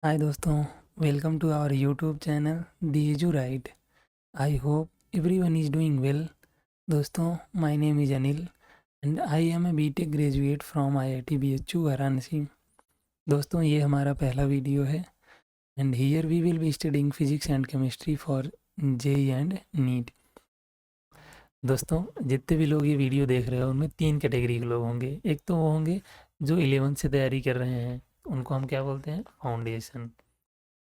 हाय दोस्तों, welcome to our YouTube channel the edu right. I hope everyone is doing well. दोस्तों, my name is Anil and I am a BTech graduate from IIT BHU Varanasi. दोस्तों, ये हमारा पहला video है and here we will be studying physics and chemistry for JEE and NEET. दोस्तों, जितने भी लोग ये वीडियो देख रहे हो उनमें तीन कैटेगरी के लोग होंगे। एक तो वो होंगे जो 11th से तैयारी कर रहे हैं, उनको हम क्या बोलते हैं, फाउंडेशन।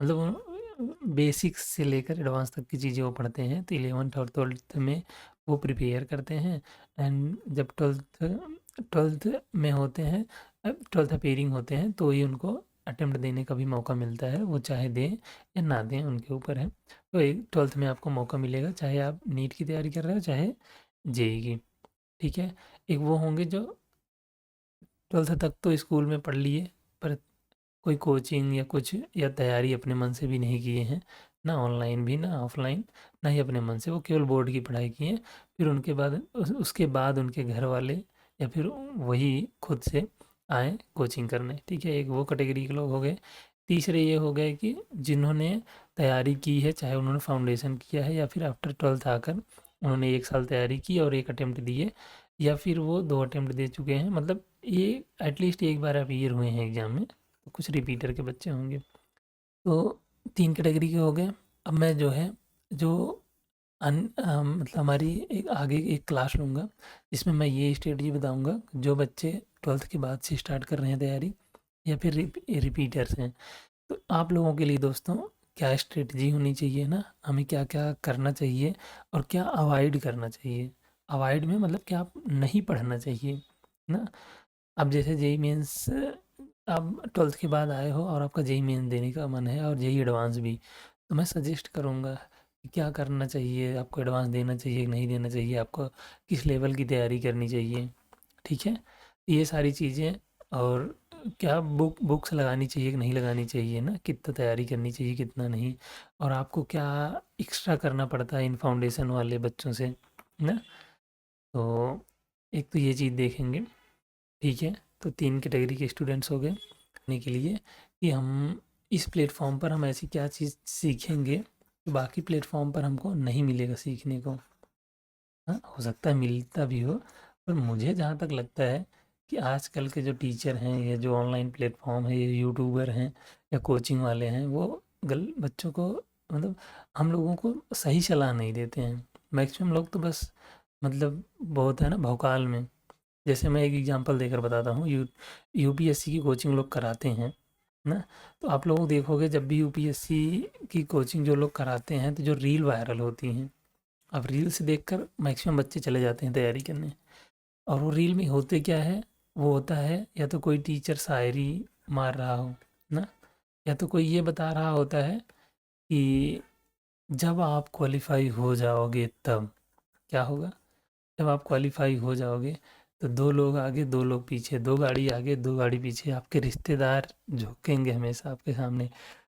मतलब बेसिक्स से लेकर एडवांस तक की चीज़ें वो पढ़ते हैं, तो 11th और 12th में वो प्रिपेयर करते हैं। एंड जब ट्वेल्थ में होते हैं, ट्वेल्थ अपेयरिंग होते हैं, तो ही उनको अटेम्प्ट देने का भी मौका मिलता है। वो चाहे दें या ना दें, उनके ऊपर है। तो एक ट्वेल्थ में आपको मौका मिलेगा, चाहे आप नीट की तैयारी कर रहे हो चाहे जेई की। ठीक है। एक वो होंगे जो ट्वेल्थ तक तो स्कूल में पढ़ लिए, पर कोई कोचिंग या कुछ या तैयारी अपने मन से भी नहीं किए हैं, ना ऑनलाइन भी ना ऑफलाइन, ना ही अपने मन से, वो केवल बोर्ड की पढ़ाई की है। फिर उनके बाद उसके बाद उनके घर वाले या फिर वही खुद से आए कोचिंग करने। ठीक है, एक वो कैटेगरी के लोग हो गए। तीसरे ये हो गए कि जिन्होंने तैयारी की है, चाहे उन्होंने फाउंडेशन किया है या फिर आफ्टर ट्वेल्थ आकर उन्होंने एक साल तैयारी की और एक अटेम्प्ट दिए, या फिर वो दो अटेम्प्ट दे चुके हैं। मतलब ये एटलीस्ट एक बार अपीयर हुए हैं एग्ज़ाम में, तो कुछ रिपीटर के बच्चे होंगे। तो तीन कैटेगरी के हो गए। अब मैं जो है जो मतलब हमारी एक आगे एक क्लास लूँगा, जिसमें मैं ये स्ट्रेटजी बताऊँगा जो बच्चे ट्वेल्थ के बाद से स्टार्ट कर रहे हैं तैयारी या फिर रिपीटर्स हैं। तो आप लोगों के लिए दोस्तों क्या स्ट्रेटजी होनी चाहिए ना, हमें क्या क्या करना चाहिए और क्या अवॉइड करना चाहिए। अवॉइड में मतलब क्या आप नहीं पढ़ना चाहिए ना। अब जैसे जेई मेंस, आप ट्वेल्थ के बाद आए हो और आपका जेई मेंस देने का मन है और जेई एडवांस भी, तो मैं सजेस्ट करूँगा कि क्या करना चाहिए, आपको एडवांस देना चाहिए कि नहीं देना चाहिए, आपको किस लेवल की तैयारी करनी चाहिए। ठीक है, ये सारी चीज़ें। और क्या बुक्स लगानी चाहिए कि नहीं लगानी चाहिए ना, कितना तैयारी करनी चाहिए कितना नहीं, और आपको क्या एक्स्ट्रा करना पड़ता है इन फाउंडेशन वाले बच्चों से ना। तो एक तो ये चीज़ देखेंगे। ठीक है, तो तीन कैटेगरी के स्टूडेंट्स हो गए। करने के लिए कि हम इस प्लेटफॉर्म पर हम ऐसी क्या चीज़ सीखेंगे जो बाकी प्लेटफॉर्म पर हमको नहीं मिलेगा सीखने को। हाँ, हो सकता है मिलता भी हो, पर मुझे जहाँ तक लगता है कि आजकल के जो टीचर हैं या जो ऑनलाइन प्लेटफॉर्म है, ये यूट्यूबर हैं या कोचिंग वाले हैं, वो गल बच्चों को मतलब हम लोगों को सही सलाह नहीं देते हैं। मैक्सिमम लोग तो बस मतलब बहुत है ना भौकाल में। जैसे मैं एक एग्जांपल देकर बताता हूँ, यूपीएससी की कोचिंग लोग कराते हैं ना। तो आप लोग देखोगे जब भी यूपीएससी की कोचिंग जो लोग कराते हैं, तो जो रील वायरल होती हैं, अब रील से देखकर मैक्सिमम बच्चे चले जाते हैं तैयारी करने। और वो रील में होते क्या है, वो होता है या तो कोई टीचर शायरी मार रहा हो ना, या तो कोई ये बता रहा होता है कि जब आप क्वालिफाई हो जाओगे तब क्या होगा। जब आप क्वालिफाई हो जाओगे तो दो लोग आगे दो लोग पीछे, दो गाड़ी आगे दो गाड़ी पीछे, आपके रिश्तेदार झुकेंगे हमेशा आपके सामने,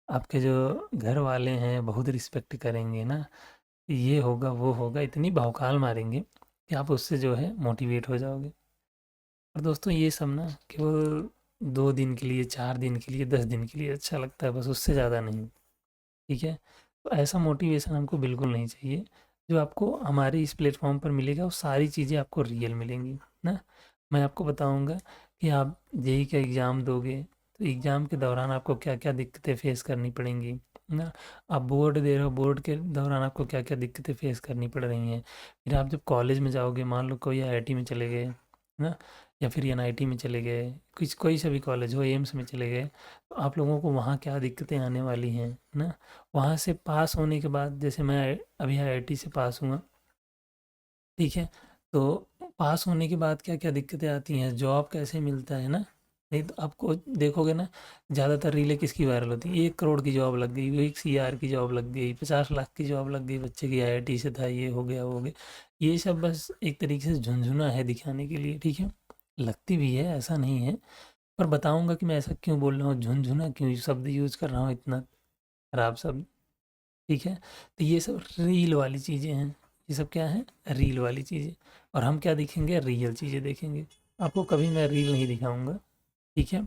आपके जो घर वाले हैं बहुत रिस्पेक्ट करेंगे ना, ये होगा वो होगा, इतनी भौकाल मारेंगे कि आप उससे जो है मोटिवेट हो जाओगे। और दोस्तों, ये सब ना केवल 2 दिन के लिए, 4 दिन के लिए, 10 दिन के लिए अच्छा लगता है, बस उससे ज़्यादा नहीं। ठीक है, तो ऐसा मोटिवेशन हमको बिल्कुल नहीं चाहिए। जो आपको हमारे इस प्लेटफॉर्म पर मिलेगा वो सारी चीज़ें आपको रियल मिलेंगी ना। मैं आपको बताऊंगा कि आप जेई का एग्ज़ाम दोगे तो एग्ज़ाम के दौरान आपको क्या क्या दिक्कतें फेस करनी पड़ेंगी ना। आप बोर्ड दे रहे हो, बोर्ड के दौरान आपको क्या क्या दिक्कतें फेस करनी पड़ रही हैं। फिर आप जब कॉलेज में जाओगे, मान लो कोई आईआईटी में चले गए ना, या फिर एनआईटी में चले गए, कुछ कोई सा भी कॉलेज हो, एम्स में चले गए, तो आप लोगों को वहाँ क्या दिक्कतें आने वाली हैं ना। वहाँ से पास होने के बाद, जैसे मैं अभी आईआईटी से पास हुआ, ठीक है, तो पास होने के बाद क्या क्या दिक्कतें आती हैं, जॉब कैसे मिलता है ना। नहीं तो आपको देखोगे ना, ज़्यादातर रीलें किसकी वायरल होती हैं, 1 करोड़ की जॉब लग गई, 1 CR की जॉब लग गई, 50 लाख की जॉब लग गई, बच्चे की आईआईटी से था, ये हो गया वो हो गया। ये सब बस एक तरीके से झुंझुना है दिखाने के लिए। ठीक है, लगती भी है, ऐसा नहीं है, पर बताऊंगा कि मैं ऐसा क्यों बोल रहा हूँ, झुनझुना क्यों शब्द यूज़ कर रहा हूँ, इतना खराब शब्द। ठीक है, तो ये सब रील वाली चीज़ें हैं। ये सब क्या है, रील वाली चीज़ें। और हम क्या दिखेंगे, रियल चीज़ें देखेंगे। आपको कभी मैं रील नहीं दिखाऊंगा। ठीक है,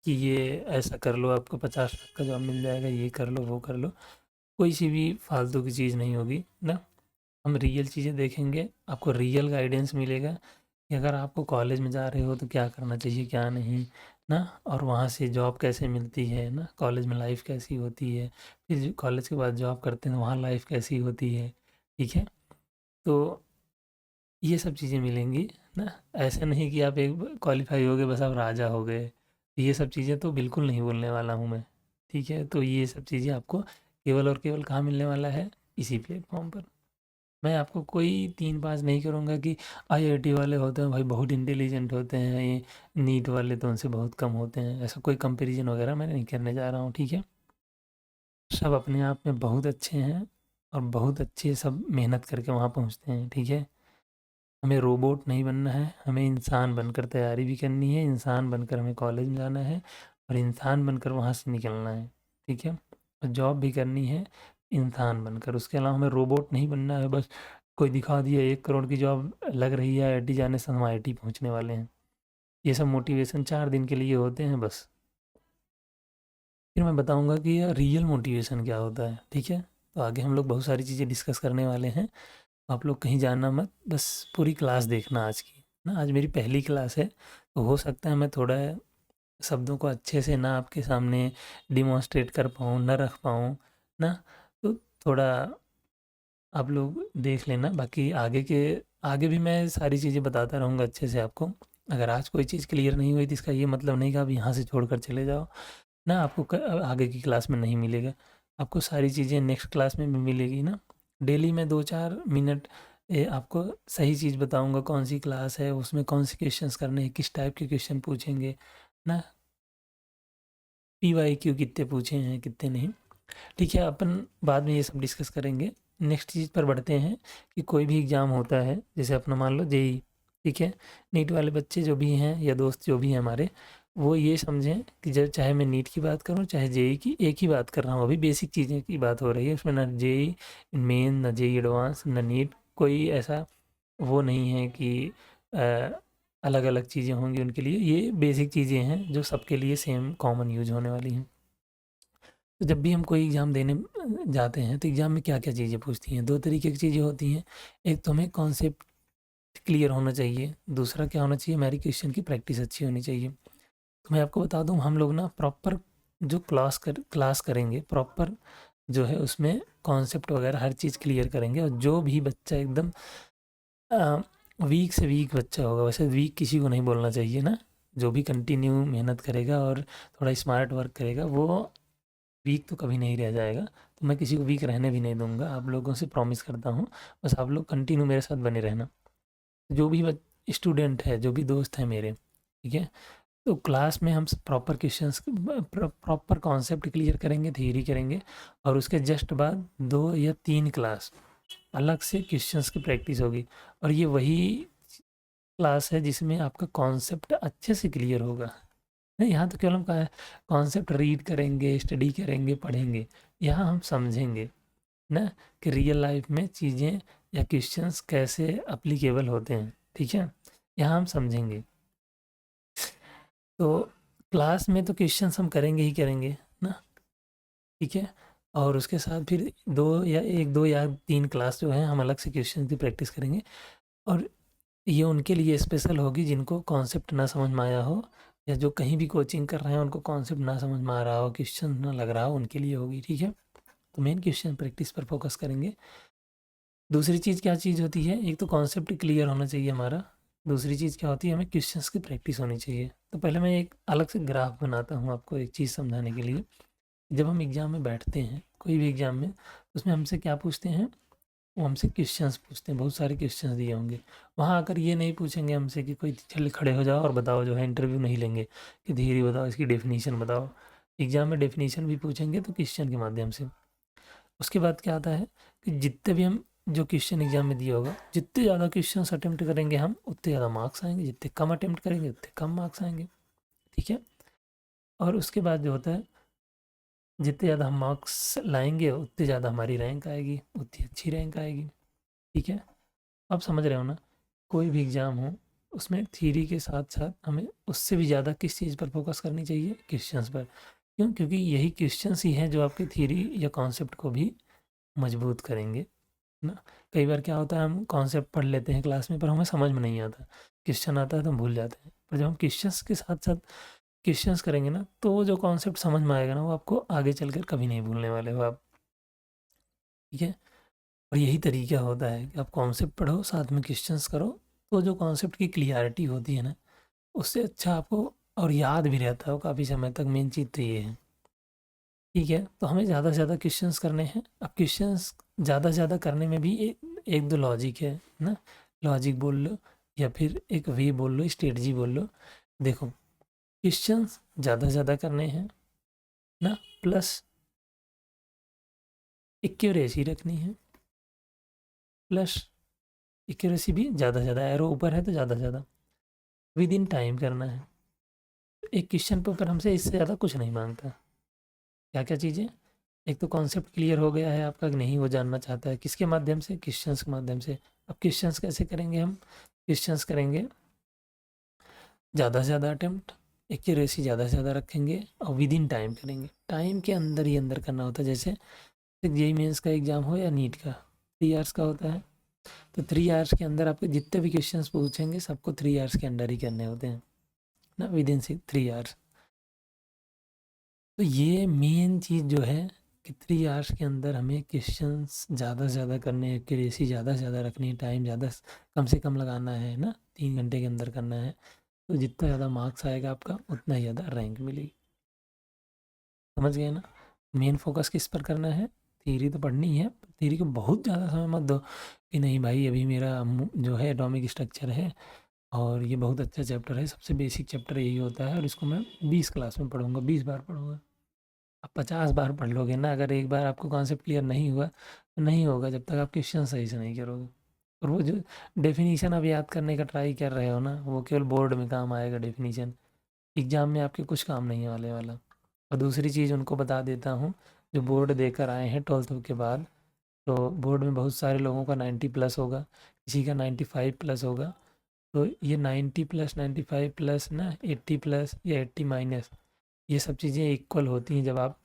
कि ये ऐसा कर लो आपको 50 लाख का जॉब मिल जाएगा, ये कर लो वो कर लो, कोई सी भी फालतू की चीज़ नहीं होगी ना। हम रियल चीज़ें देखेंगे, आपको रियल गाइडेंस मिलेगा कि अगर आपको कॉलेज में जा रहे हो तो क्या करना चाहिए क्या नहीं ना, और वहाँ से जॉब कैसे मिलती है ना, कॉलेज में लाइफ कैसी होती है, फिर कॉलेज के बाद जॉब करते हैं तो वहाँ लाइफ कैसी होती है। ठीक है, तो ये सब चीज़ें मिलेंगी ना। ऐसा नहीं कि आप एक क्वालिफाई हो गए बस आप राजा हो गए, ये सब चीज़ें तो बिल्कुल नहीं बोलने वाला हूँ मैं। ठीक है, तो ये सब चीज़ें आपको केवल और केवल कहाँ मिलने वाला है, इसी प्लेटफॉर्म पर। मैं आपको कोई 3-5 नहीं करूँगा कि आईआईटी वाले होते हैं भाई बहुत इंटेलिजेंट होते हैं, ये नीट वाले तो उनसे बहुत कम होते हैं, ऐसा कोई कंपैरिजन वगैरह मैं नहीं करने जा रहा हूँ। ठीक है, सब अपने आप में बहुत अच्छे हैं और बहुत अच्छे सब मेहनत करके वहाँ पहुँचते हैं। ठीक है, हमें रोबोट नहीं बनना है, हमें इंसान बनकर तैयारी भी करनी है, इंसान बनकर हमें कॉलेज में जाना है और इंसान बनकर वहाँ से निकलना है। ठीक है, और जॉब भी करनी है इंसान बनकर, उसके अलावा हमें रोबोट नहीं बनना है बस कोई दिखा दिया 1 करोड़ की जॉब लग रही है आईआईटी जाने से हम आईआईटी पहुँचने वाले हैं। ये सब मोटिवेशन 4 दिन के लिए होते हैं बस। फिर मैं बताऊँगा कि रियल मोटिवेशन क्या होता है। ठीक है, तो आगे हम लोग बहुत सारी चीज़ें डिस्कस करने वाले हैं, आप लोग कहीं जाना मत, बस पूरी क्लास देखना आज की ना। आज मेरी पहली क्लास है तो हो सकता है मैं थोड़ा शब्दों को अच्छे से ना आपके सामने डिमॉन्स्ट्रेट कर पाऊँ, ना रख पाऊँ ना, तो थोड़ा आप लोग देख लेना। बाकी आगे भी मैं सारी चीज़ें बताता रहूँगा अच्छे से आपको। अगर आज कोई चीज़ क्लियर नहीं हुई तो इसका ये मतलब नहीं कि आप यहाँ से छोड़कर चले जाओ ना, आपको आगे की क्लास में नहीं मिलेगा, आपको सारी चीज़ें नेक्स्ट क्लास में भी मिलेगी ना। डेली मैं 2-4 मिनट आपको सही चीज़ बताऊंगा, कौन सी क्लास है उसमें कौन से क्वेश्चंस करने हैं, किस टाइप के क्वेश्चन पूछेंगे ना, PYQ कितने पूछे हैं कितने नहीं। ठीक है, अपन बाद में ये सब डिस्कस करेंगे। नेक्स्ट चीज़ पर बढ़ते हैं कि कोई भी एग्ज़ाम होता है, जैसे अपना मान लो जेई। ठीक है, नीट वाले बच्चे जो भी हैं या दोस्त जो भी हैं हमारे, वो ये समझें कि जब चाहे मैं नीट की बात करूं चाहे जेई की, एक ही बात कर रहा हूँ, अभी बेसिक चीज़ें की बात हो रही है, उसमें ना जेई मेन ना जेई एडवांस ना नीट, कोई ऐसा वो नहीं है कि अलग अलग चीज़ें होंगी उनके लिए, ये बेसिक चीज़ें हैं जो सबके लिए सेम कॉमन यूज होने वाली हैं। तो जब भी हम कोई एग्ज़ाम देने जाते हैं तो एग्ज़ाम में क्या-क्या चीज़ें पूछती हैं, 2 तरीके की चीज़ें होती हैं। एक तो हमें कॉन्सेप्ट क्लियर होना चाहिए, दूसरा क्या होना चाहिए, हमारी क्वेश्चन की प्रैक्टिस अच्छी होनी चाहिए। तो मैं आपको बता दूँ, हम लोग ना प्रॉपर जो क्लास करेंगे प्रॉपर जो है उसमें कॉन्सेप्ट वगैरह हर चीज़ क्लियर करेंगे, और जो भी बच्चा एकदम वीक से वीक बच्चा होगा, वैसे वीक किसी को नहीं बोलना चाहिए ना, जो भी कंटिन्यू मेहनत करेगा और थोड़ा स्मार्ट वर्क करेगा वो वीक तो कभी नहीं रह जाएगा। तो मैं किसी को वीक रहने भी नहीं दूंगा, आप लोगों से प्रॉमिस करता हूँ। बस आप लोग कंटिन्यू मेरे साथ बने रहना, जो भी स्टूडेंट है जो भी दोस्त है मेरे। ठीक है, तो क्लास में हम proper questions proper concept clear करेंगे, थ्योरी करेंगे, और उसके जस्ट बाद 2 या 3 क्लास अलग से क्वेश्चंस की प्रैक्टिस होगी। और ये वही क्लास है जिसमें आपका कॉन्सेप्ट अच्छे से क्लियर होगा। नहीं, यहाँ तो केवल हम कॉन्सेप्ट रीड करेंगे, स्टडी करेंगे, पढ़ेंगे, यहाँ हम समझेंगे ना कि रियल लाइफ में चीज़ें या क्वेश्चंस कैसे अप्लीकेबल होते हैं। ठीक है, यहाँ हम समझेंगे। तो क्लास में तो क्वेश्चंस हम करेंगे ही करेंगे ना। ठीक है, और उसके साथ फिर 2 या 3 क्लास जो है हम अलग से क्वेश्चन की प्रैक्टिस करेंगे, और ये उनके लिए स्पेशल होगी जिनको कॉन्सेप्ट ना समझ में आया हो, या जो कहीं भी कोचिंग कर रहे हैं उनको कॉन्सेप्ट ना समझ में आ रहा हो, क्वेश्चन ना लग रहा हो, उनके लिए होगी। ठीक है, तो मेन क्वेश्चन प्रैक्टिस पर फोकस करेंगे। दूसरी चीज़ क्या चीज़ होती है, एक तो कॉन्सेप्ट क्लियर होना चाहिए हमारा, दूसरी चीज़ क्या होती है, हमें क्वेश्चंस की प्रैक्टिस होनी चाहिए। तो पहले मैं एक अलग से ग्राफ बनाता हूँ आपको एक चीज़ समझाने के लिए। जब हम एग्ज़ाम में बैठते हैं कोई भी एग्ज़ाम में, उसमें हमसे क्या पूछते हैं, वो हमसे क्वेश्चंस पूछते हैं, बहुत सारे क्वेश्चंस दिए होंगे। वहाँ आकर ये नहीं पूछेंगे हमसे कि कोई चल खड़े हो जाओ और बताओ, जो है इंटरव्यू नहीं लेंगे कि धीरे बताओ इसकी डेफिनेशन बताओ। एग्ज़ाम में डेफिनेशन भी पूछेंगे तो क्वेश्चन के माध्यम से। उसके बाद क्या आता है कि जितने भी हम जो क्वेश्चन एग्जाम में दिया होगा, जितने ज़्यादा क्वेश्चन अटेम्प्ट करेंगे हम उतने ज़्यादा मार्क्स आएंगे, जितने कम अटेम्प्ट करेंगे उतने कम मार्क्स आएंगे। ठीक है, और उसके बाद जो होता है, जितने ज़्यादा हम मार्क्स लाएंगे उतनी ज़्यादा हमारी रैंक आएगी, उतनी अच्छी रैंक आएगी। ठीक है, आप समझ रहे हो ना, कोई भी एग्ज़ाम हो उसमें थ्योरी के साथ साथ हमें उससे भी ज़्यादा किस चीज़ पर फोकस करनी चाहिए, क्वेश्चंस पर। क्यों? क्योंकि यही क्वेश्चंस ही हैं जो आपकी थ्योरी या कॉन्सेप्ट को भी मजबूत करेंगे ना। कई बार क्या होता है, हम कॉन्सेप्ट पढ़ लेते हैं क्लास में पर हमें समझ में नहीं आता, क्वेश्चन आता है तो हम भूल जाते हैं। पर जब हम क्वेश्चंस के साथ साथ क्वेश्चंस करेंगे ना, तो वो जो कॉन्सेप्ट समझ में आएगा ना, वो आपको आगे चलकर कभी नहीं भूलने वाले हो आप। ठीक है। और यही तरीका होता है कि आप कॉन्सेप्ट पढ़ो साथ में क्वेश्चंस करो, तो जो कॉन्सेप्ट की क्लियरिटी होती है ना, उससे अच्छा आपको और याद भी रहता है काफ़ी समय तक। मेन चीज़ तो ये है। ठीक है। तो हमें ज़्यादा से ज़्यादा क्वेश्चंस करने हैं। अब क्वेश्चंस ज़्यादा से ज़्यादा करने में भी एक दो लॉजिक है ना। लॉजिक बोल लो या फिर एक वे बोल लो, स्ट्रेटजी बोल लो। देखो, क्वेश्चंस ज़्यादा से ज़्यादा करने हैं ना, प्लस एक्यूरेसी रखनी है, प्लस एक्यूरेसी भी ज़्यादा से ज़्यादा, एरो ऊपर है तो ज़्यादा से ज़्यादा विद इन टाइम करना है। एक क्वेश्चन पेपर हमसे इससे ज़्यादा कुछ नहीं मांगता। क्या क्या चीज़ें? एक तो कॉन्सेप्ट क्लियर हो गया है आपका कि नहीं, वो जानना चाहता है किसके माध्यम से, क्वेश्चंस के माध्यम से। अब क्वेश्चंस कैसे करेंगे हम? क्वेश्चंस करेंगे ज़्यादा से ज़्यादा अटेम्प्ट, एक्यूरेसी ज़्यादा से ज़्यादा रखेंगे और विद इन टाइम करेंगे। टाइम के अंदर ही अंदर करना होता है। जैसे जेईई मेंस का एग्ज़ाम हो या नीट का, 3 आवर्स का होता है। तो 3 आवर्स के अंदर आपके जितने भी क्वेश्चंस पूछेंगे सबको 3 आवर्स के अंदर ही करने होते हैं ना, विद इन 3 आवर्स। तो ये मेन चीज़ जो है कि 3 आवर्स के अंदर हमें क्वेश्चंस ज़्यादा से ज़्यादा करने हैं, एक्यूरेसी ज़्यादा से ज़्यादा रखनी है, टाइम ज़्यादा कम से कम लगाना है ना, 3 घंटे के अंदर करना है। तो जितना ज़्यादा मार्क्स आएगा आपका, उतना ही ज़्यादा रैंक मिलेगी। समझ गए ना? मेन फोकस किस पर करना है? थ्योरी तो पढ़नी है, थ्योरी को बहुत ज़्यादा समय मत दो कि नहीं भाई अभी मेरा जो है एटॉमिक स्ट्रक्चर है और ये बहुत अच्छा चैप्टर है, सबसे बेसिक चैप्टर यही होता है और इसको मैं 20 क्लास में पढ़ूंगा, 20 बार पढ़ूंगा। आप 50 बार पढ़ लोगे ना, अगर एक बार आपको कॉन्सेप्ट क्लियर नहीं हुआ तो नहीं होगा जब तक आप क्वेश्चन सही से नहीं करोगे। और वो जो डेफिनीशन आप याद करने का ट्राई कर रहे हो ना, वो केवल बोर्ड में काम आएगा डेफिनीशन, एग्जाम में आपके कुछ काम नहीं आने वाला। और दूसरी चीज़ उनको बता देता हूँ, जो बोर्ड देकर आए हैं 12th के बाद, तो बोर्ड में बहुत सारे लोगों का 90+ होगा, किसी का 95+ होगा। तो ये 90+, 95+ ना, 80+ या 80-, ये सब चीज़ें इक्वल होती हैं जब आप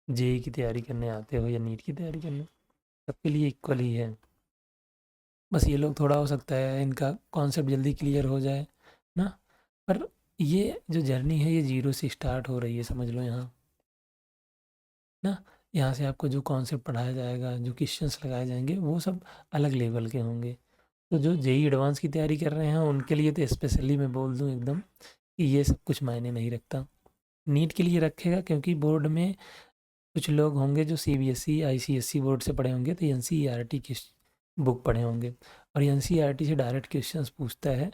जेई की तैयारी करने आते हो या नीट की तैयारी करने। सबके लिए इक्वल ही है। बस ये लोग थोड़ा हो सकता है इनका कॉन्सेप्ट जल्दी क्लियर हो जाए ना, पर ये जो जर्नी है ये जीरो से स्टार्ट हो रही है, समझ लो यहाँ ना। यहाँ से आपको जो कॉन्सेप्ट पढ़ाया जाएगा, जो क्वेश्चंस लगाए जाएंगे, वो सब अलग लेवल के होंगे। तो जो जेई एडवांस की तैयारी कर रहे हैं उनके लिए तो स्पेशली मैं बोल दूँ एकदम कि ये सब कुछ मायने नहीं रखता। नीट के लिए रखेगा क्योंकि बोर्ड में कुछ लोग होंगे जो सीबीएसई आईसीएसई बोर्ड से पढ़े होंगे, तो एनसीईआरटी की बुक पढ़े होंगे और एनसीईआरटी से डायरेक्ट क्वेश्चंस पूछता है।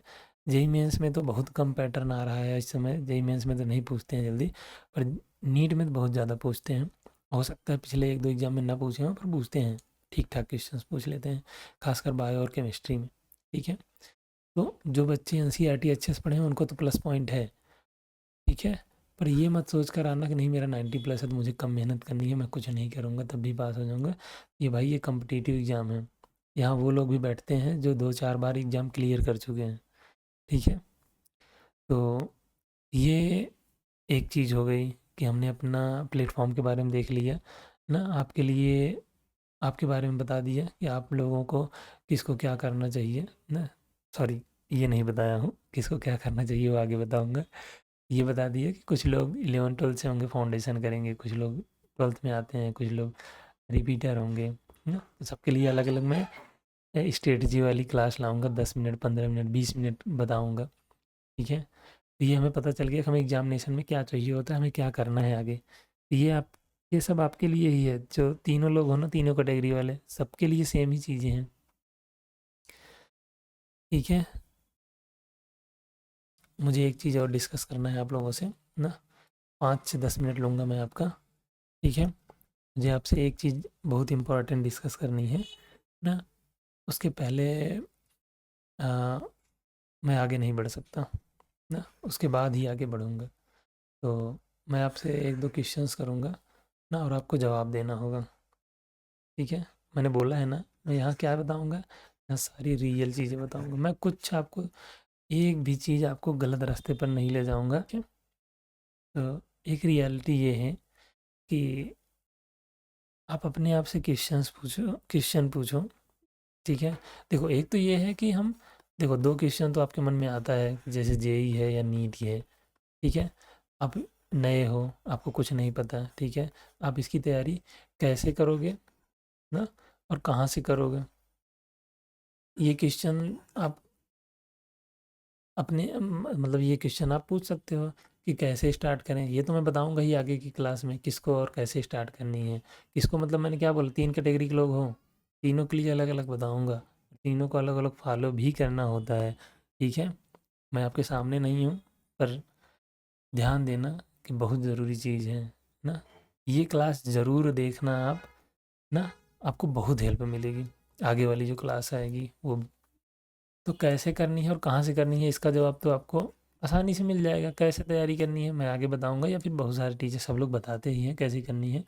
जेई मेंस में तो बहुत कम पैटर्न आ रहा है इस समय, जेई मेंस में तो नहीं पूछते हैं जल्दी, पर नीट में तो बहुत ज़्यादा पूछते हैं। हो सकता है पिछले 1-2 एग्जाम में ना पूछे हों, पर पूछते हैं, ठीक ठाक क्वेश्चंस पूछ लेते हैं, खासकर बायो और केमिस्ट्री में। ठीक है। तो जो बच्चे एनसीईआरटी अच्छे से पढ़े हैं उनको तो प्लस पॉइंट है। ठीक है। पर ये मत सोच कर आना कि नहीं मेरा 90+ है तो मुझे कम मेहनत करनी है, मैं कुछ नहीं करूँगा तब भी पास हो जाऊँगा। ये भाई ये कम्पिटिटिव एग्ज़ाम है। यहाँ वो लोग भी बैठते हैं जो 2-4 बार एग्ज़ाम क्लियर कर चुके हैं। ठीक है। तो ये एक चीज़ हो गई कि हमने अपना प्लेटफॉर्म के बारे में देख लिया ना, आपके लिए आपके बारे में बता दिया कि आप लोगों को किसको क्या करना चाहिए ना। सॉरी, ये नहीं बताया हूँ किसको क्या करना चाहिए, वो आगे बताऊँगा। ये बता दिया कि कुछ लोग 11th-12th से होंगे, फाउंडेशन करेंगे, कुछ लोग 12th में आते हैं, कुछ लोग रिपीटर होंगे, है ना। तो सबके लिए अलग अलग मैं स्ट्रेटजी वाली क्लास लाऊंगा, 10 मिनट, 15 मिनट, 20 मिनट बताऊंगा। ठीक है। तो ये हमें पता चल गया कि हमें एग्जामिनेशन में क्या चाहिए होता है, हमें क्या करना है आगे। तो ये सब आपके लिए ही है, जो तीनों लोग हो ना, तीनों कैटेगरी वाले, सबके लिए सेम ही चीज़ें हैं। ठीक है। मुझे एक चीज़ और डिस्कस करना है आप लोगों से ना, 5 से 10 मिनट लूँगा मैं आपका। ठीक है। मुझे आपसे एक चीज़ बहुत इम्पोर्टेंट डिस्कस करनी है ना, उसके पहले आ, मैं आगे नहीं बढ़ सकता ना, उसके बाद ही आगे बढ़ूँगा। तो मैं आपसे 1-2 क्वेश्चंस करूँगा ना और आपको जवाब देना होगा। ठीक है। मैंने बोला है ना, मैं यहाँ क्या बताऊँगा, यहाँ सारी रियल चीज़ें बताऊँगा। मैं कुछ आपको एक भी चीज़ आपको गलत रास्ते पर नहीं ले जाऊँगा। ठीक है? तो एक रियलिटी ये है कि आप अपने आप से क्वेश्चन पूछो, ठीक है? देखो, एक तो ये है कि हम देखो 2 क्वेश्चन तो आपके मन में आता है, जैसे जेईई है या नीट ही है, ठीक है? आप नए हो, आपको कुछ नहीं पता, ठीक है? आप इसकी तैयारी कैसे करोगे ना, और कहाँ से करोगे? ये क्वेश्चन आप अपने मतलब ये क्वेश्चन आप पूछ सकते हो कि कैसे स्टार्ट करें। ये तो मैं बताऊँगा ही आगे की क्लास में, किसको और कैसे स्टार्ट करनी है। किसको मतलब मैंने क्या बोला, 3 कैटेगरी के लोग हों, तीनों के लिए अलग-अलग बताऊँगा। तीनों को अलग-अलग फॉलो भी करना होता है, ठीक है? मैं आपके सामने नहीं हूँ, पर ध्यान देना कि बहुत ज़रूरी चीज़ है ना। ये क्लास ज़रूर देखना आप ना, आपको बहुत हेल्प मिलेगी। आगे वाली जो क्लास आएगी वो तो कैसे करनी है और कहाँ से करनी है, इसका जवाब तो आपको आसानी से मिल जाएगा। कैसे तैयारी करनी है मैं आगे बताऊँगा, या फिर बहुत सारे टीचर सब लोग बताते ही हैं कैसे करनी है,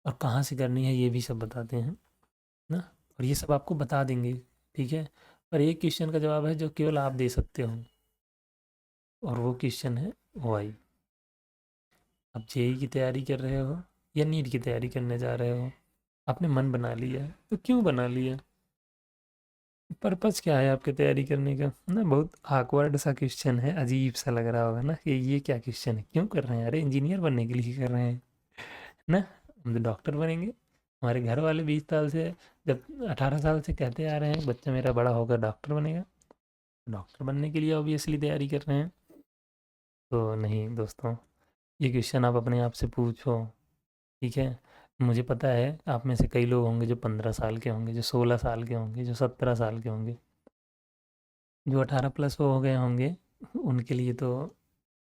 और कहाँ से करनी है ये भी सब बताते हैं ना, और ये सब आपको बता देंगे, ठीक है? पर एक क्वेश्चन का जवाब है जो केवल आप दे सकते हो, और वो क्वेश्चन है वाई। आप जेईई की तैयारी कर रहे हो या नीट की तैयारी करने जा रहे हो, आपने मन बना लिया है, तो क्यों बना लिया? पर्पस क्या है आपके तैयारी करने का ना? बहुत awkward सा क्वेश्चन है, अजीब सा लग रहा होगा ना कि ये क्या क्वेश्चन है, क्यों कर रहे हैं? अरे इंजीनियर बनने के लिए कर रहे हैं ना, हम तो डॉक्टर बनेंगे। हमारे घर वाले 20 साल से, जब 18 साल से कहते आ रहे हैं बच्चा मेरा बड़ा होकर डॉक्टर बनेगा, डॉक्टर बनने के लिए ऑब्वियसली तैयारी कर रहे हैं। तो नहीं दोस्तों, ये क्वेश्चन आप अपने आप से पूछो, ठीक है? मुझे पता है आप में से कई लोग होंगे जो 15 साल के होंगे, जो 16 साल के होंगे, जो 17 साल के होंगे, जो 18+ वो हो गए होंगे, उनके लिए तो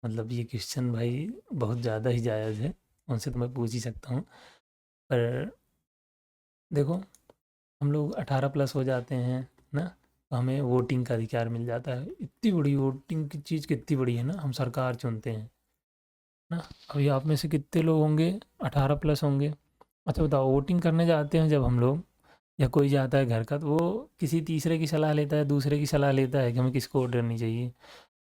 मतलब ये क्वेश्चन भाई बहुत ज़्यादा ही जायज़ है, उनसे तो मैं पूछ ही सकता हूँ। पर देखो, हम लोग 18+ हो जाते हैं ना, तो हमें वोटिंग का अधिकार मिल जाता है। इतनी बड़ी वोटिंग की चीज़ कितनी बड़ी है ना, हम सरकार चुनते हैं ना। अभी आप में से कितने लोग होंगे 18+ होंगे? अच्छा बताओ, वोटिंग करने जाते हैं जब हम लोग, या कोई जाता है घर का, तो वो किसी तीसरे की सलाह लेता है, दूसरे की सलाह लेता है कि हमें किसको वोट करनी चाहिए?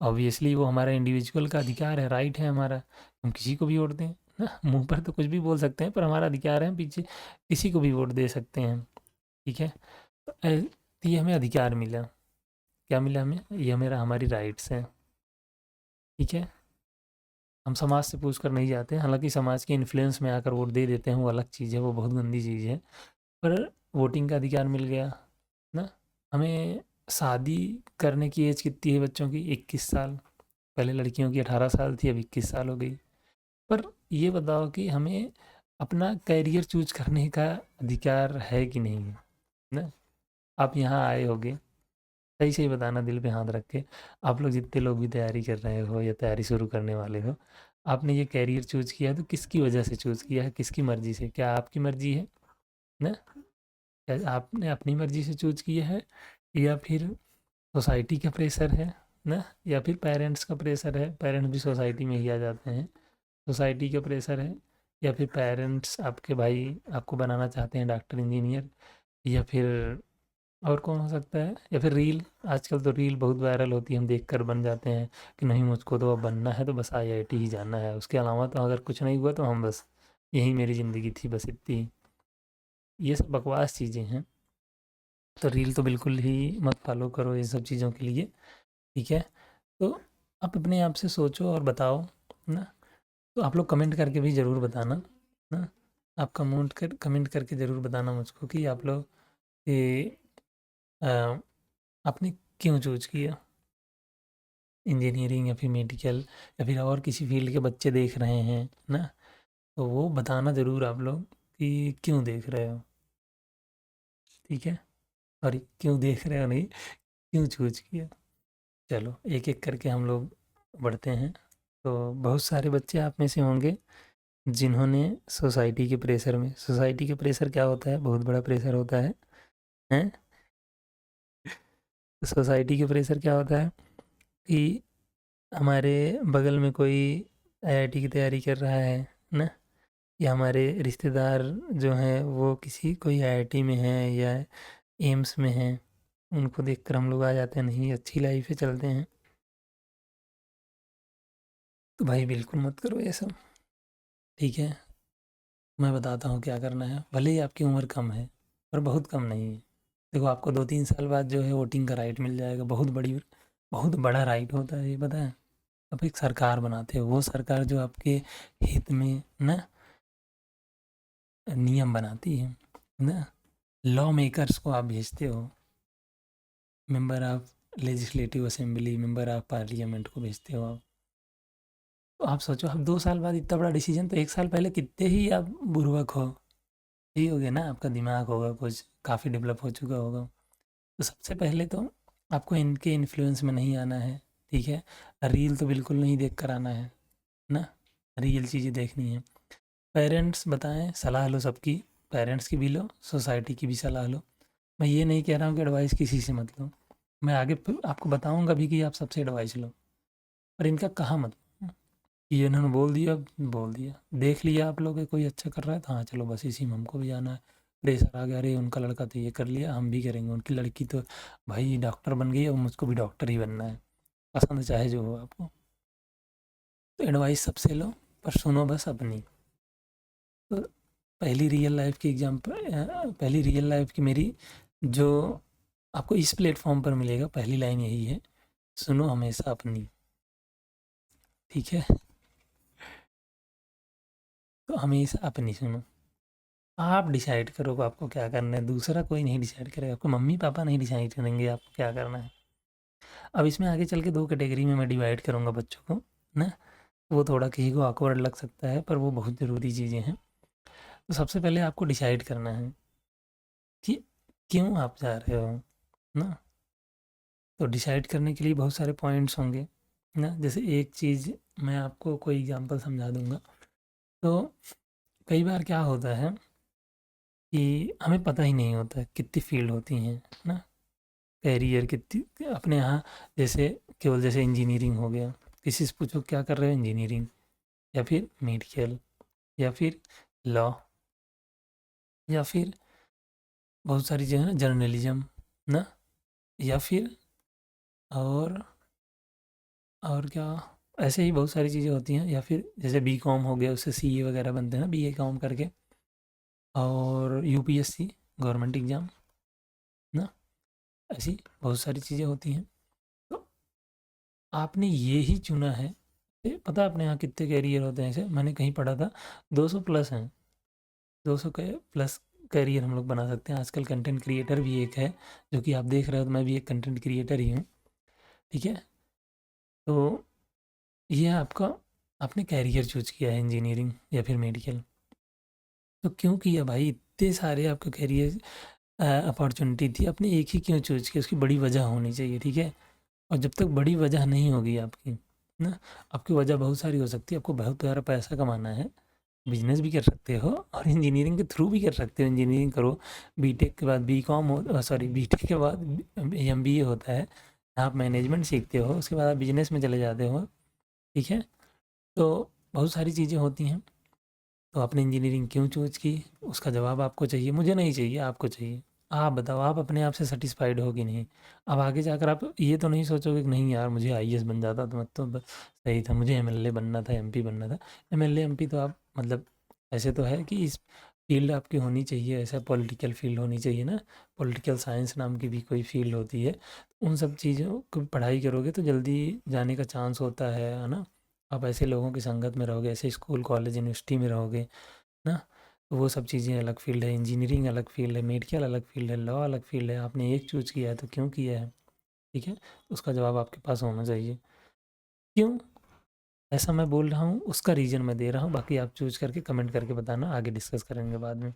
ऑब्वियसली वो हमारा इंडिविजुअल का अधिकार है, राइट है हमारा, हम किसी को भी वोट दें ना। मुंह पर तो कुछ भी बोल सकते हैं, पर हमारा अधिकार है, पीछे किसी को भी वोट दे सकते हैं, ठीक है? तो तो ये हमें अधिकार मिला, क्या मिला हमें? ये मेरा हमारी राइट्स हैं, ठीक है? हम समाज से पूछ कर नहीं जाते, हालांकि समाज के इन्फ्लुएंस में आकर वोट दे देते हैं, वो अलग चीज़ है, वो बहुत गंदी चीज़ है। पर वोटिंग का अधिकार मिल गया ना हमें। शादी करने की एज कितनी है बच्चों की? 21 साल। पहले लड़कियों की 18 साल थी, अब 21 साल हो गई। पर ये बताओ कि हमें अपना करियर चूज करने का अधिकार है कि नहीं है ना? आप यहाँ आए होगे, सही सही बताना दिल पे हाथ रख के, आप लोग जितने लोग भी तैयारी कर रहे हो या तैयारी शुरू करने वाले हो, आपने ये करियर चूज किया तो किसकी वजह से चूज किया है, किसकी मर्जी से? क्या आपकी मर्जी है ना? क्या आपने अपनी मर्जी से चूज किया है, या फिर सोसाइटी का प्रेशर है ना, या फिर पेरेंट्स का प्रेशर है? पेरेंट्स भी सोसाइटी में ही आ जाते हैं। सोसाइटी का प्रेशर है, या फिर पेरेंट्स आपके भाई आपको बनाना चाहते हैं डॉक्टर इंजीनियर, या फिर और कौन हो सकता है? या फिर रील, आजकल तो रील बहुत वायरल होती है, हम देखकर बन जाते हैं कि नहीं मुझको तो अब बनना है, तो बस आईआईटी ही जाना है, उसके अलावा तो अगर कुछ नहीं हुआ तो हम बस, यही मेरी ज़िंदगी थी, बस इतनी ही। ये सब बकवास चीज़ें हैं, तो रील तो बिल्कुल ही मत फॉलो करो ये सब चीज़ों के लिए, ठीक है? तो आप अपने आप से सोचो और बताओ ना। तो आप लोग कमेंट करके भी ज़रूर बताना ना, आप कमेंट करके ज़रूर बताना मुझको कि आप लोग ये अ, आपने क्यों चूज किया इंजीनियरिंग, या फिर मेडिकल, या फिर और किसी फील्ड के बच्चे देख रहे हैं ना, तो वो बताना ज़रूर आप लोग कि क्यों देख रहे हो, ठीक है? और क्यों देख रहे हो नहीं, क्यों चूज किया। चलो एक एक करके हम लोग बढ़ते हैं। तो बहुत सारे बच्चे आप में से होंगे जिन्होंने सोसाइटी के प्रेशर क्या होता है? बहुत बड़ा प्रेशर होता है, हैं? सोसाइटी के प्रेशर क्या होता है कि हमारे बगल में कोई आईआईटी की तैयारी कर रहा है ना, या हमारे रिश्तेदार जो हैं वो किसी कोई आईआईटी में हैं या एम्स में हैं, उनको देखकर हम लोग आ जाते हैं नहीं अच्छी लाइफ है, चलते हैं। तो भाई बिल्कुल मत करो ये सब, ठीक है? मैं बताता हूँ क्या करना है। भले ही आपकी उम्र कम है, पर बहुत कम नहीं है। देखो, आपको 2-3 साल बाद जो है वोटिंग का राइट मिल जाएगा। बहुत बड़ा राइट होता है ये, पता है? आप एक सरकार बनाते हो, वो सरकार जो आपके हित में ना नियम बनाती है ना, लॉ मेकर्स को आप भेजते हो, member of legislative assembly, member of parliament को भेजते हो आप। तो आप सोचो, आप 2 साल बाद इतना बड़ा डिसीजन, तो 1 साल पहले कितने ही आप बुर्बक हो, यही हो गया ना, आपका दिमाग होगा कुछ काफ़ी डेवलप हो चुका होगा। तो सबसे पहले तो आपको इनके इन्फ्लुएंस में नहीं आना है, ठीक है? रील तो बिल्कुल नहीं देख कर आना है ना, रियल चीज़ें देखनी है। पेरेंट्स बताएं, सलाह लो सबकी, पेरेंट्स की भी लो, सोसाइटी की भी सलाह लो। मैं ये नहीं कह रहा हूँ कि एडवाइस किसी से मत लो, मैं आगे आपको बताऊंगा भी कि आप सबसे एडवाइस लो, पर इनका कहा मत। ये इन्होंने बोल दिया, देख लिया आप लोग कि कोई अच्छा कर रहा है तो हाँ चलो बस इसी में हमको भी जाना है। प्रेशर आ गया, अरे उनका लड़का तो ये कर लिया, हम भी करेंगे, उनकी लड़की तो भाई डॉक्टर बन गई, अब मुझको भी डॉक्टर ही बनना है। पसंद चाहे जो हो आपको, तो एडवाइस सबसे लो, पर सुनो बस अपनी। तो पहली रियल लाइफ की मेरी जो आपको इस प्लेटफॉर्म पर मिलेगा, पहली लाइन यही है, सुनो हमेशा अपनी, ठीक है? तो हमेशा अपनी सुनो। आप डिसाइड करो कि आपको क्या करना है, दूसरा कोई नहीं डिसाइड करेगा, आपको मम्मी पापा नहीं डिसाइड करेंगे आपको क्या करना है। अब इसमें आगे चल के 2 कैटेगरी में मैं डिवाइड करूँगा बच्चों को ना, वो थोड़ा किसी को ऑकवर्ड लग सकता है, पर वो बहुत ज़रूरी चीज़ें हैं। तो सबसे पहले आपको डिसाइड करना है कि क्यों आप जा रहे हो ना। तो डिसाइड करने के लिए बहुत सारे पॉइंट्स होंगे ना। जैसे एक चीज़ मैं आपको कोई एग्जांपल समझा दूँगा। तो कई बार क्या होता है कि हमें पता ही नहीं होता कितनी फील्ड होती हैं ना, कैरियर कितनी अपने यहाँ। जैसे केवल जैसे इंजीनियरिंग हो गया, किसी से पूछो क्या कर रहे हो, इंजीनियरिंग, या फिर मेडिकल, या फिर लॉ, या फिर बहुत सारी जो है ना जर्नलिज्म ना, या फिर और क्या, ऐसे ही बहुत सारी चीज़ें होती हैं। या फिर जैसे बीकॉम हो गया, उससे सीए वगैरह बनते हैं ना, बीए कॉम करके, और यूपीएससी गवर्नमेंट एग्ज़ाम ना, ऐसी बहुत सारी चीज़ें होती हैं। तो आपने ये ही चुना है, पता है अपने यहाँ कितने कैरियर होते हैं? ऐसे मैंने कहीं पढ़ा था 200 प्लस हैं, 200 के प्लस कैरियर हम लोग बना सकते हैं। आजकल कंटेंट क्रिएटर भी एक है, जो कि आप देख रहे हो, तो मैं भी एक कंटेंट क्रिएटर ही हूँ, ठीक है? तो ये आपका, आपने कैरियर चूज किया है इंजीनियरिंग या फिर मेडिकल, तो क्यों किया भाई? इतने सारे आपके कैरियर अपॉर्चुनिटी थी, आपने एक ही क्यों चूज किया? उसकी बड़ी वजह होनी चाहिए, ठीक है? और जब तक बड़ी वजह नहीं होगी आपकी ना, आपकी वजह बहुत सारी हो सकती है। आपको बहुत सारा पैसा कमाना है, बिजनेस भी कर सकते हो, और इंजीनियरिंग के थ्रू भी कर सकते हो। इंजीनियरिंग करो, बीटेक के बाद बीकॉम हो, सॉरी बीटेक के बाद एमबीए होता है, आप मैनेजमेंट सीखते हो, उसके बाद आप बिजनेस में चले जाते हो, ठीक है? तो बहुत सारी चीज़ें होती हैं। तो आपने इंजीनियरिंग क्यों चूज़ की, उसका जवाब आपको चाहिए, मुझे नहीं चाहिए, आपको चाहिए। आप बताओ, आप अपने आप से सैटिस्फाइड हो कि नहीं? अब आगे जाकर आप ये तो नहीं सोचोगे कि नहीं यार मुझे आईएएस बन जाता तो मैं तो सही था, मुझे एमएलए बनना था, एमपी बनना था। एमएलए एमपी तो आप मतलब, ऐसे तो है कि इस फील्ड आपकी होनी चाहिए, ऐसा पॉलिटिकल फील्ड होनी चाहिए ना, पॉलिटिकल साइंस नाम की भी कोई फील्ड होती है। उन सब चीज़ों को पढ़ाई करोगे तो जल्दी जाने का चांस होता है ना। आप ऐसे लोगों की संगत में रहोगे, ऐसे स्कूल कॉलेज यूनिवर्सिटी में रहोगे ना, तो वो सब चीज़ें अलग फील्ड है। इंजीनियरिंग अलग फील्ड है, मेडिकल अलग फील्ड है, लॉ अलग फील्ड है। आपने एक चूज़ किया है तो क्यों किया है, ठीक है? उसका जवाब आपके पास होना चाहिए। क्यों ऐसा मैं बोल रहा हूँ, उसका रीज़न मैं दे रहा हूँ, बाकी आप चूज़ करके कमेंट करके बताना, आगे डिस्कस करेंगे बाद में,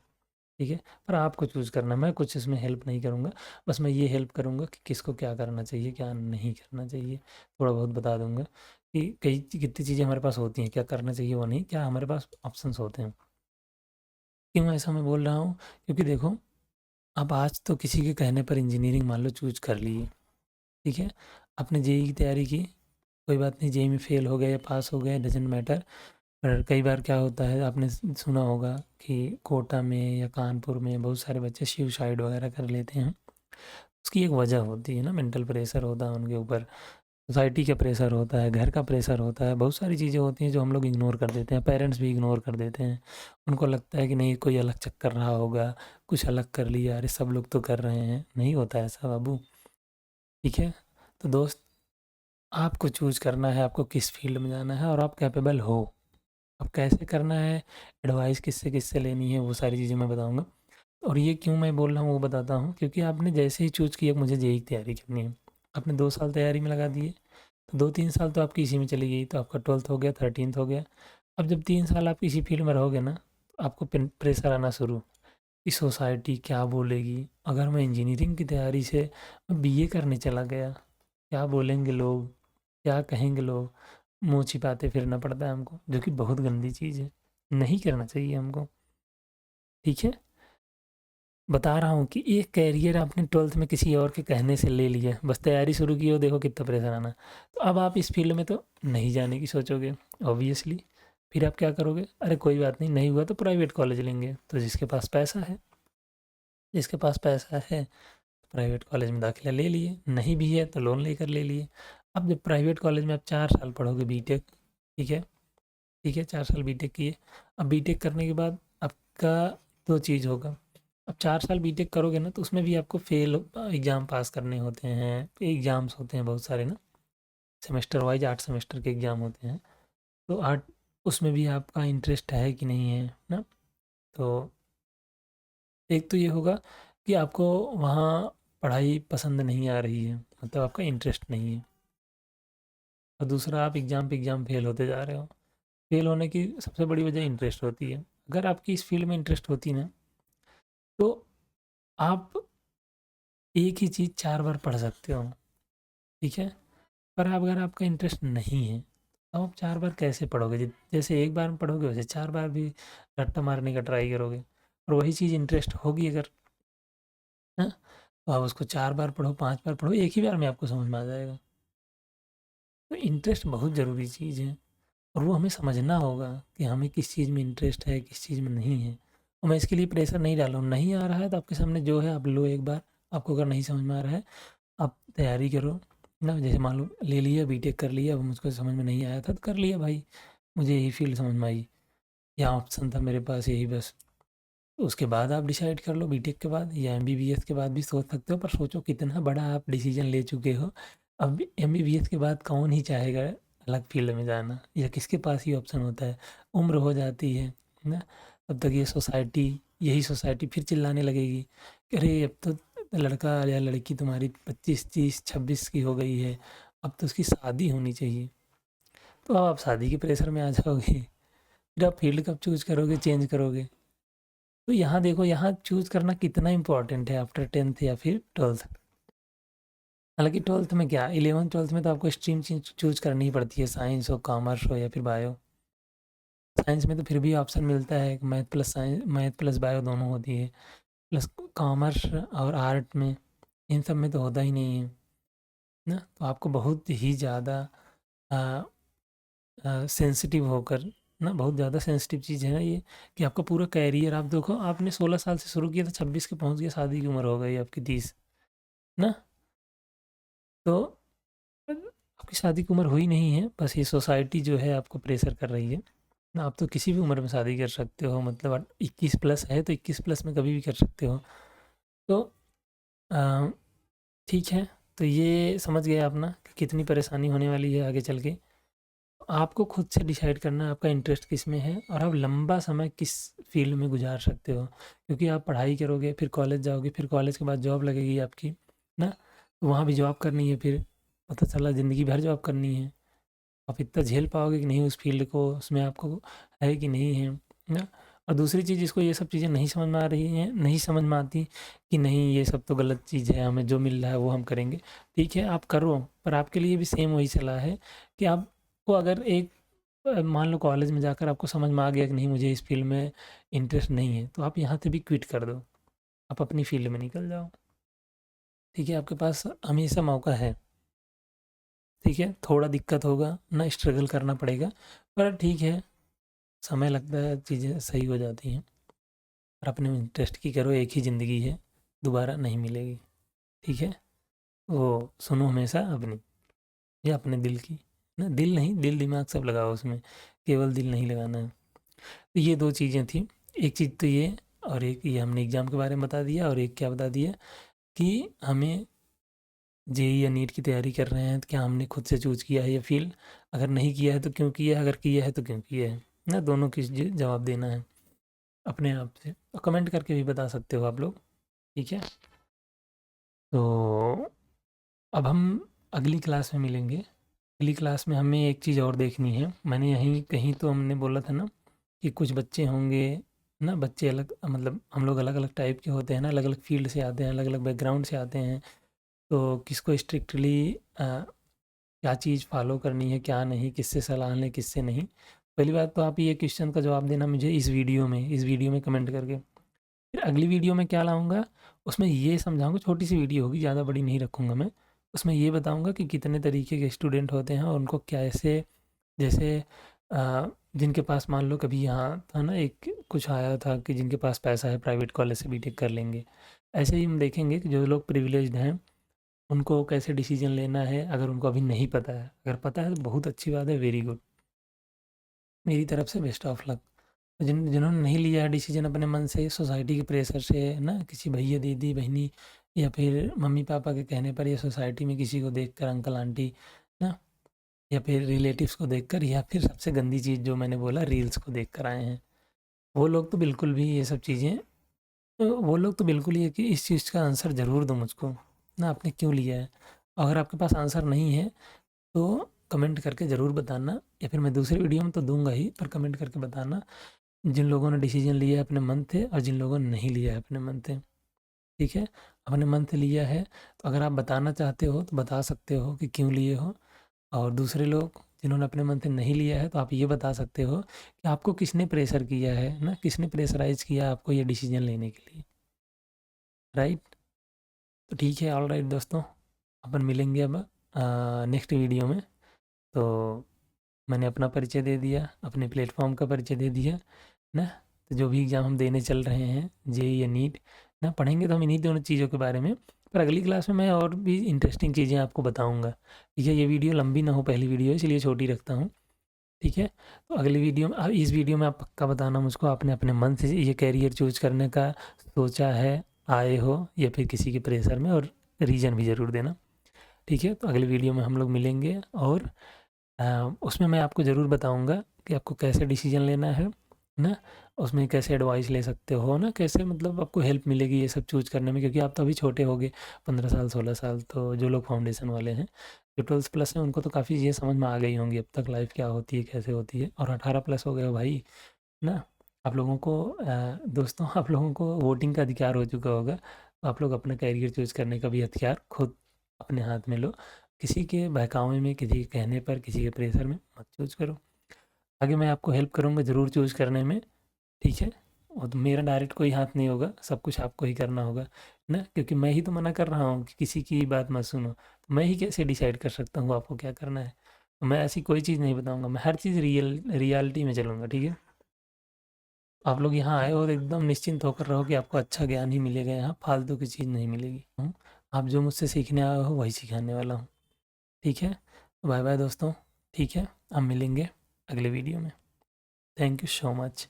ठीक है? पर आपको चूज़ करना, मैं कुछ इसमें हेल्प नहीं करूँगा, बस मैं ये हेल्प करूँगा कि किसको क्या करना चाहिए, क्या नहीं करना चाहिए, थोड़ा बहुत बता दूँगा कि कितनी चीज़ें हमारे पास होती हैं, क्या करना चाहिए वो नहीं, क्या हमारे पास ऑप्शंस होते हैं। क्यों ऐसा मैं बोल रहा हूँ? क्योंकि देखो, अब आज तो किसी के कहने पर इंजीनियरिंग मान लो चूज़ कर ली, ठीक है? आपने जेईई की तैयारी की, कोई बात नहीं, जेईई में फेल हो गए या पास हो गए, डज़न्ट मैटर। पर कई बार क्या होता है, आपने सुना होगा कि कोटा में या कानपुर में बहुत सारे बच्चे सुसाइड वगैरह कर लेते हैं। उसकी एक वजह होती है ना, मेंटल प्रेशर होता है उनके ऊपर, सोसाइटी का प्रेशर होता है, घर का प्रेशर होता है, बहुत सारी चीज़ें होती हैं जो हम लोग इग्नोर कर देते हैं, पेरेंट्स भी इग्नोर कर देते हैं। उनको लगता है कि नहीं कोई अलग चक्कर रहा होगा, कुछ अलग कर लिया, अरे सब लोग तो कर रहे हैं, नहीं होता ऐसा बाबू, ठीक है? तो दोस्त आपको चूज़ करना है आपको किस फील्ड में जाना है और आप कैपेबल हो। अब कैसे करना है, एडवाइस किससे लेनी है, वो सारी चीज़ें मैं बताऊँगा। और ये क्यों मैं बोल रहा हूँ वो बताता हूँ, क्योंकि आपने जैसे ही चूज़ किया मुझे जेईई की तैयारी करनी है, आपने 2 साल तैयारी में लगा दिए, तो 2-3 साल तो आपकी इसी में चली गई, तो आपका 12th हो गया, 13th हो गया। अब जब 3 साल आप इसी फील्ड में रहोगे ना, तो आपको प्रेशर आना शुरू कि सोसाइटी क्या बोलेगी? अगर मैं इंजीनियरिंग की तैयारी से मैं बीए करने चला गया, क्या बोलेंगे लोग? क्या कहेंगे लोग? मुँह छिपाते फिरना पड़ता है हमको, जो कि बहुत गंदी चीज़ है, नहीं करना चाहिए हमको, ठीक है? बता रहा हूँ कि एक कैरियर आपने 12th में किसी और के कहने से ले लिया, बस तैयारी शुरू की हो, देखो कितना प्रेशर आना। तो अब आप इस फील्ड में तो नहीं जाने की सोचोगे ऑब्वियसली, फिर आप क्या करोगे? अरे कोई बात नहीं, नहीं हुआ तो प्राइवेट कॉलेज लेंगे। तो जिसके पास पैसा है प्राइवेट कॉलेज में दाखिला ले लिए, नहीं भी है तो लोन लेकर ले लिए। अब जब प्राइवेट कॉलेज में आप 4 साल पढ़ोगे बीटेक, ठीक है? ठीक है, 4 साल बीटेक किए। अब बीटेक करने के बाद आपका 2 चीज़ होगा। अब 4 साल बीटेक करोगे ना तो उसमें भी आपको एग्ज़ाम पास करने होते हैं, एग्ज़ाम्स होते हैं बहुत सारे ना, सेमेस्टर वाइज़ 8 सेमेस्टर के एग्ज़ाम होते हैं। तो 8 उसमें भी आपका इंटरेस्ट है कि नहीं है ना? तो एक तो ये होगा कि आपको वहाँ पढ़ाई पसंद नहीं आ रही है, मतलब आपका इंटरेस्ट नहीं है। और दूसरा आप एग्ज़ाम पे एग्ज़ाम फेल होते जा रहे हो। फेल होने की सबसे बड़ी वजह इंटरेस्ट होती है। अगर आपकी इस फील्ड में इंटरेस्ट होती ना, तो आप एक ही चीज़ 4 बार पढ़ सकते हो, ठीक है? पर अगर आपका इंटरेस्ट नहीं है, तो आप 4 बार कैसे पढ़ोगे? जैसे एक बार में पढ़ोगे वैसे 4 बार भी रट्टा मारने का ट्राई करोगे। और वही चीज़ इंटरेस्ट होगी अगर, हाँ? तो आप उसको 4 बार पढ़ो, 5 बार पढ़ो, एक ही बार में आपको समझ में आ जाएगा। तो इंटरेस्ट बहुत ज़रूरी चीज़ है और वो हमें समझना होगा कि हमें किस चीज़ में इंटरेस्ट है, किस चीज़ में नहीं है। और मैं इसके लिए प्रेशर नहीं डाल रहा हूँ, नहीं आ रहा है तो आपके सामने जो है आप लो एक बार, आपको अगर नहीं समझ में आ रहा है, आप तैयारी करो ना। जैसे मान लो ले लिया, बीटेक कर लिया, अब मुझको समझ में नहीं आया था तो कर लिया भाई, मुझे यही फील्ड समझ में आई, यहाँ ऑप्शन था मेरे पास यही बस। उसके बाद आप डिसाइड कर लो बीटेक के बाद या एमबीबीएस के बाद भी सोच सकते हो, पर सोचो कितना बड़ा आप डिसीजन ले चुके हो। अब एमबीबीएस के बाद कौन ही चाहेगा अलग फील्ड में जाना, या किसके पास ही ऑप्शन होता है? उम्र हो जाती है ना, तब तक ये सोसाइटी, यही सोसाइटी फिर चिल्लाने लगेगी कि अरे अब तो लड़का या लड़की तुम्हारी 25 30 26 की हो गई है, अब तो उसकी शादी होनी चाहिए। तो अब आप शादी के प्रेशर में आ जाओगे, फिर आप फील्ड कब चूज करोगे, चेंज करोगे? तो यहाँ देखो, यहाँ चूज़ करना कितना इम्पोर्टेंट है आफ्टर 10th या फिर 12th। हालाँकि 12th में क्या, 11th-12th में तो आपको स्ट्रीम चूज़ करनी ही पड़ती है, साइंस हो, कॉमर्स हो या फिर बायो। साइंस में तो फिर भी ऑप्शन मिलता है, मैथ प्लस बायो दोनों होती है, प्लस कॉमर्स और आर्ट में, इन सब में तो होता ही नहीं है ना। तो आपको बहुत ही ज़्यादा सेंसिटिव होकर ना, बहुत ज़्यादा सेंसिटिव चीज़ है ना ये, कि आपका पूरा कैरियर, आप देखो आपने 16 साल से शुरू किया था, 26 के पहुँच गया, शादी की उम्र हो गई आपकी 30 ना। तो आपकी शादी की उम्र हुई नहीं है, बस ये सोसाइटी जो है आपको प्रेशर कर रही है ना। आप तो किसी भी उम्र में शादी कर सकते हो, मतलब 21 प्लस है तो 21 प्लस में कभी भी कर सकते हो। तो अ, ठीक है, तो ये समझ गए आप ना कि कितनी परेशानी होने वाली है आगे चल के। आपको खुद से डिसाइड करना है आपका इंटरेस्ट किस में है और आप लंबा समय किस फील्ड में गुजार सकते हो, क्योंकि आप पढ़ाई करोगे, फिर कॉलेज जाओगे, फिर कॉलेज के बाद जॉब लगेगी आपकी ना, तो वहाँ भी जॉब करनी है, फिर पता चला ज़िंदगी भर जॉब करनी है। आप इतना झेल पाओगे कि नहीं उस फील्ड को, उसमें आपको है कि नहीं है ना। और दूसरी चीज़, जिसको ये सब चीज़ें नहीं समझ में आ रही हैं, नहीं समझ में आती कि नहीं ये सब तो गलत चीज़ है, हमें जो मिल रहा है वो हम करेंगे, ठीक है आप करो, पर आपके लिए भी सेम वही सलाह है कि आपको अगर एक मान लो कॉलेज में जाकर आपको समझ में आ गया कि नहीं मुझे इस फील्ड में इंटरेस्ट नहीं है, तो आप यहाँ से भी क्विट कर दो, आप अपनी फील्ड में निकल जाओ, ठीक है? आपके पास हमेशा मौका है, ठीक है? थोड़ा दिक्कत होगा ना, स्ट्रगल करना पड़ेगा, पर ठीक है, समय लगता है, चीज़ें सही हो जाती हैं। और अपने इंटरेस्ट की करो, एक ही ज़िंदगी है, दोबारा नहीं मिलेगी, ठीक है? वो सुनो हमेशा अपनी। या अपने दिल की, ना दिल नहीं, दिल दिमाग सब लगाओ उसमें, केवल दिल नहीं लगाना है। तो ये 2 चीज़ें थी, एक चीज़ तो ये, और एक ये हमने एग्ज़ाम के बारे में बता दिया, और एक क्या बता दिया कि हमें जेईई या नीट की तैयारी कर रहे हैं तो क्या हमने खुद से चूज़ किया है ये फ़ील्ड? अगर नहीं किया है तो क्यों किया है? अगर किया है तो क्यों किया है? ना दोनों की जवाब देना है अपने आप से, और कमेंट करके भी बता सकते हो आप लोग, ठीक है? तो अब हम अगली क्लास में मिलेंगे। अगली क्लास में हमें एक चीज़ और देखनी है। मैंने यहीं कहीं तो हमने बोला था ना कि कुछ बच्चे होंगे ना, बच्चे अलग, मतलब हम लोग अलग-अलग टाइप के होते हैं ना, अलग-अलग फ़ील्ड से आते हैं, अलग-अलग बैकग्राउंड से आते हैं। तो किसको स्ट्रिक्टली क्या चीज़ फ़ॉलो करनी है, क्या नहीं, किससे सलाह लें, किससे नहीं। पहली बात तो आप ये क्वेश्चन का जवाब देना मुझे इस वीडियो में कमेंट करके। फिर अगली वीडियो में क्या लाऊँगा, उसमें ये समझाऊँगा, छोटी-सी वीडियो होगी, ज़्यादा बड़ी नहीं रखूँगा मैं। उसमें ये बताऊँगा कि कितने तरीके के स्टूडेंट होते हैं और उनको कैसे, जैसे जिनके पास मान लो कभी यहाँ था ना, एक कुछ आया था कि जिनके पास पैसा है प्राइवेट कॉलेज से बीटेक कर लेंगे। ऐसे ही हम देखेंगे कि जो लोग प्रिविलेज्ड हैं, उनको कैसे डिसीज़न लेना है, अगर उनको अभी नहीं पता है। अगर पता है तो बहुत अच्छी बात है, वेरी गुड। मेरी तरफ से बेस्ट ऑफ लक। जिन्होंने नहीं लिया है डिसीजन अपने मन से, सोसाइटी के प्रेशर से ना, किसी भैया दीदी बहनी या फिर मम्मी पापा के कहने पर, या सोसाइटी में किसी को देखकर, अंकल आंटी ना, या फिर रिलेटिव्स को देखकर, या फिर सबसे गंदी चीज़ जो मैंने बोला, रील्स को देखकर आए हैं, वो लोग तो बिल्कुल भी ये सब चीज़ें, तो वो लोग तो बिल्कुल ही है कि इस चीज़ का आंसर ज़रूर दो मुझको, ना आपने क्यों लिया है। अगर आपके पास आंसर नहीं है तो कमेंट करके ज़रूर बताना, या फिर मैं दूसरी वीडियो में तो दूंगा ही, पर कमेंट करके बताना जिन लोगों ने डिसीजन लिया है अपने मन से, और जिन लोगों ने नहीं लिया है अपने मन से, ठीक है? अपने मन से लिया है तो अगर आप बताना चाहते हो तो बता सकते हो कि क्यों लिए हो, और दूसरे लोग जिन्होंने अपने मन से नहीं लिया है तो आप ये बता सकते हो कि आपको किसने प्रेशर किया है ना, किसने प्रेशराइज़ किया आपको ये डिसीजन लेने के लिए, राइट? तो ठीक है, ऑल राइट दोस्तों, अपन मिलेंगे अब नेक्स्ट वीडियो में। तो मैंने अपना परिचय दे दिया, अपने प्लेटफ़ॉर्म का परिचय दे दिया ना, तो जो भी एग्ज़ाम हम देने चल रहे हैं, जेईई या नीट ना, पढ़ेंगे तो हम इन्हीं दोनों चीज़ों के बारे में। पर अगली क्लास में मैं और भी इंटरेस्टिंग चीज़ें आपको बताऊँगा, ठीक है? ये वीडियो लंबी ना हो, पहली वीडियो है इसलिए छोटी रखता हूँ, ठीक है? तो अगली वीडियो में, इस वीडियो में आप पक्का बताना मुझको, आपने अपने मन से ये करियर चूज़ करने का सोचा है, आए हो, या फिर किसी के प्रेशर में, और रीज़न भी ज़रूर देना, ठीक है? तो अगली वीडियो में हम लोग मिलेंगे, और उसमें मैं आपको ज़रूर बताऊँगा कि आपको कैसे डिसीज़न लेना है ना, उसमें कैसे एडवाइस ले सकते हो ना, कैसे मतलब आपको हेल्प मिलेगी ये सब चूज़ करने में, क्योंकि आप तो अभी छोटे होगे, 15 साल 16 साल, तो जो लोग फाउंडेशन वाले हैं, जो 12th प्लस हैं, उनको तो काफ़ी चीज़ें समझ में आ गई होंगी अब तक, लाइफ क्या होती है, कैसे होती है, और 18 प्लस हो गए हो भाई ना, आप लोगों को दोस्तों, आप लोगों को वोटिंग का अधिकार हो चुका होगा, तो आप लोग अपना करियर चूज़ करने का भी हथियार खुद अपने हाथ में लो। किसी के बहकावे में, किसी के कहने पर, किसी के प्रेशर में मत चूज़ करो। आगे मैं आपको हेल्प करूँगा ज़रूर चूज़ करने में, ठीक है? और तो मेरा डायरेक्ट कोई हाथ नहीं होगा, सब कुछ आपको ही करना होगा ना, क्योंकि मैं ही तो मना कर रहा हूँ कि किसी की बात मत सुनो। तो मैं ही कैसे डिसाइड कर सकता हूँ आपको क्या करना है? तो मैं ऐसी कोई चीज़ नहीं बताऊँगा, मैं हर चीज़ रियलिटी में चलूँगा, ठीक है? आप लोग यहाँ आए हो तो एकदम निश्चिंत होकर रहो कि आपको अच्छा ज्ञान ही मिलेगा यहाँ, फालतू की चीज़ नहीं मिलेगी। आप जो मुझसे सीखने आए हो वही सिखाने वाला हूँ, ठीक है? बाय बाय दोस्तों, ठीक है? अब मिलेंगे अगले वीडियो में। Thank you so much.